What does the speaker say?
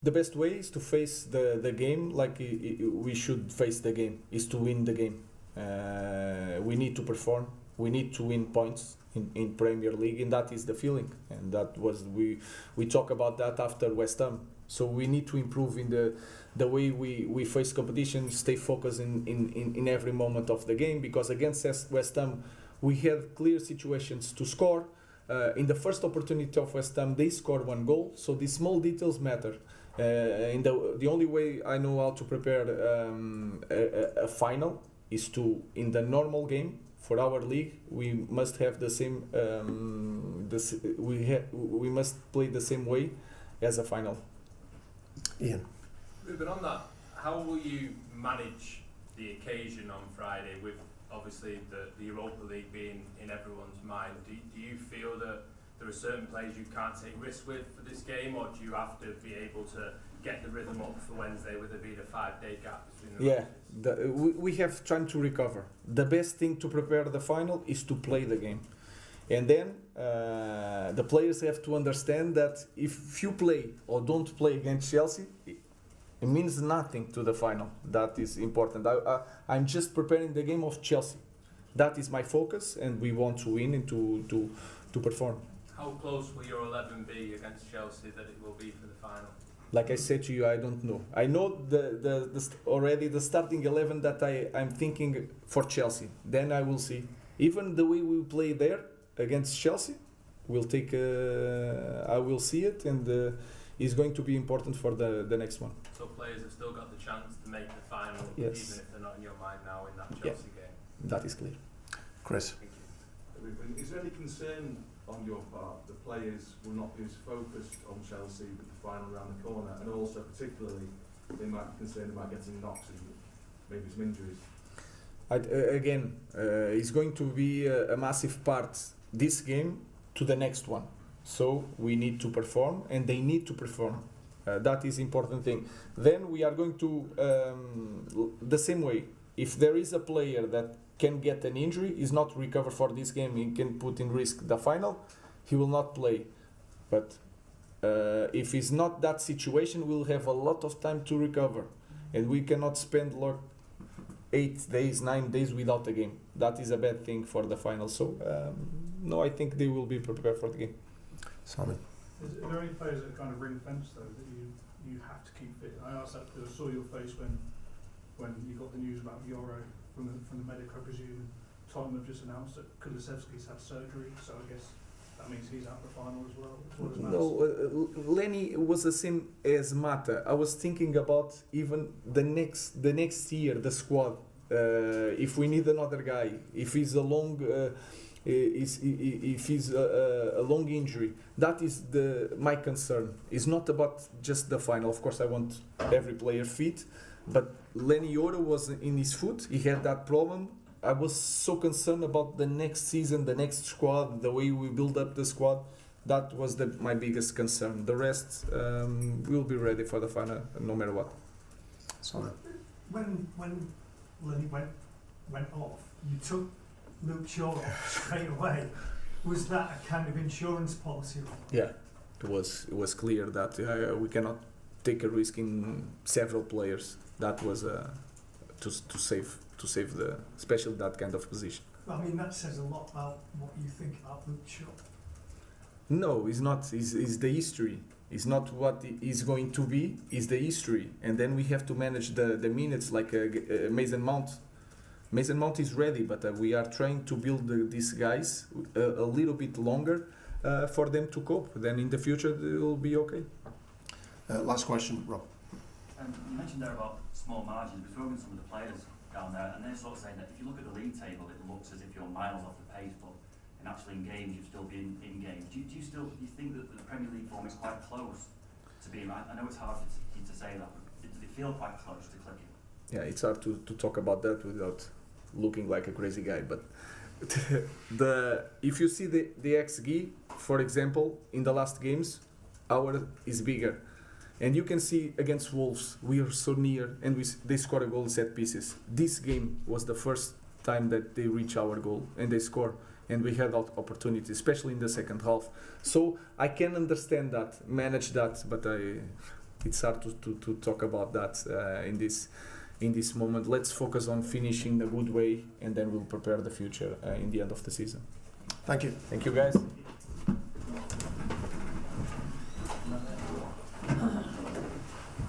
The best way is to face the game like we should face the game, is to win the game. We need to perform, we need to win points in Premier League, and that is the feeling. And that was, we talk about that after West Ham. So we need to improve in the way we face competition, stay focused in every moment of the game, because against West Ham we had clear situations to score. In the first opportunity of West Ham, they scored 1 goal, so these small details matter. And the only way I know how to prepare a final is to, in the normal game for our league, we must have the same. We must play the same way as a final. Ian. Ruben, on that, how will you manage the occasion on Friday with obviously the Europa League being in everyone's mind? Do you feel that there are certain players you can't take risks with for this game, or do you have to be able to get the rhythm up for Wednesday with there being a 5-day gap between the matches? We have time to recover. The best thing to prepare the final is to play the game. And then the players have to understand that if you play or don't play against Chelsea, it means nothing to the final. That is important. I'm just preparing the game of Chelsea. That is my focus, and we want to win and to perform. How close will your 11 be against Chelsea that it will be for the final? Like I said to you, I don't know. I know already the starting 11 that I'm thinking for Chelsea. Then I will see. Even the way we play there against Chelsea, we'll take. I will see it, and it's going to be important for the next one. So players have still got the chance to make the final, Yes. even if they're not in your mind now in that Chelsea game. That is clear. Chris. Thank you. Ruben, is there any concern on your part the players will not be as focused on Chelsea with the final around the corner, and also particularly they might be concerned about getting knocks and maybe some injuries? Again, it's going to be a massive part this game to the next one. So we need to perform, and they need to perform. That is important thing. Then we are going to the same way. If there is a player that can get an injury, is not recover for this game, he can put in risk the final, he will not play. But if it's not that situation, we'll have a lot of time to recover, and we cannot spend 8 days, 9 days without a game. That is a bad thing for the final. So no, I think they will be prepared for the game. Simon. Is there any players that are kind of ring fence though that you have to keep fit? I asked that because I saw your face when you got the news about Euro from the medic, I presume. Tottenham have just announced that Kulusevski's had surgery, so I guess that means he's out the final as well. No, Lenny was the same as Mata. I was thinking about even the next year, the squad. If we need another guy, if he's a long, if he's a long injury, that is my concern. It's not about just the final. Of course, I want every player fit, but Lenny Yoro was in his foot. He had that problem. I was so concerned about the next season, the next squad, the way we build up the squad. That was my biggest concern. The rest, we'll be ready for the final, no matter what. Simon. When Lenny went off, you took Luke Shaw off straight away. Was that a kind of insurance policy? Yeah, it was clear that we cannot take a risk in several players. That was to save especially that kind of position. I mean, that says a lot about what you think about Luke Shaw. No, it's not. It's the history. It's not what is going to be. It's the history, and then we have to manage the minutes like Mason Mount. Mason Mount is ready, but we are trying to build these guys a little bit longer for them to cope. Then in the future they will be okay. Last question, Rob. You mentioned there about small margins. We're throwing some of the players down there, and they're sort of saying that if you look at the league table, it looks as if you're miles off the pace, but actually in games you've still been in games. Do you think that the Premier League form is quite close to being? I know it's hard to say that, but does it feel quite close to clicking? Yeah, it's hard to talk about that without looking like a crazy guy, but if you see the XG, for example, in the last games, our is bigger. And you can see against Wolves, we are so near, and they score a goal in set pieces. This game was the first time that they reach our goal, and they score. And we had opportunities, especially in the second half. So I can understand that, manage that, but it's hard to talk about that in this moment. Let's focus on finishing the good way, and then we'll prepare the future in the end of the season. Thank you. Thank you, guys.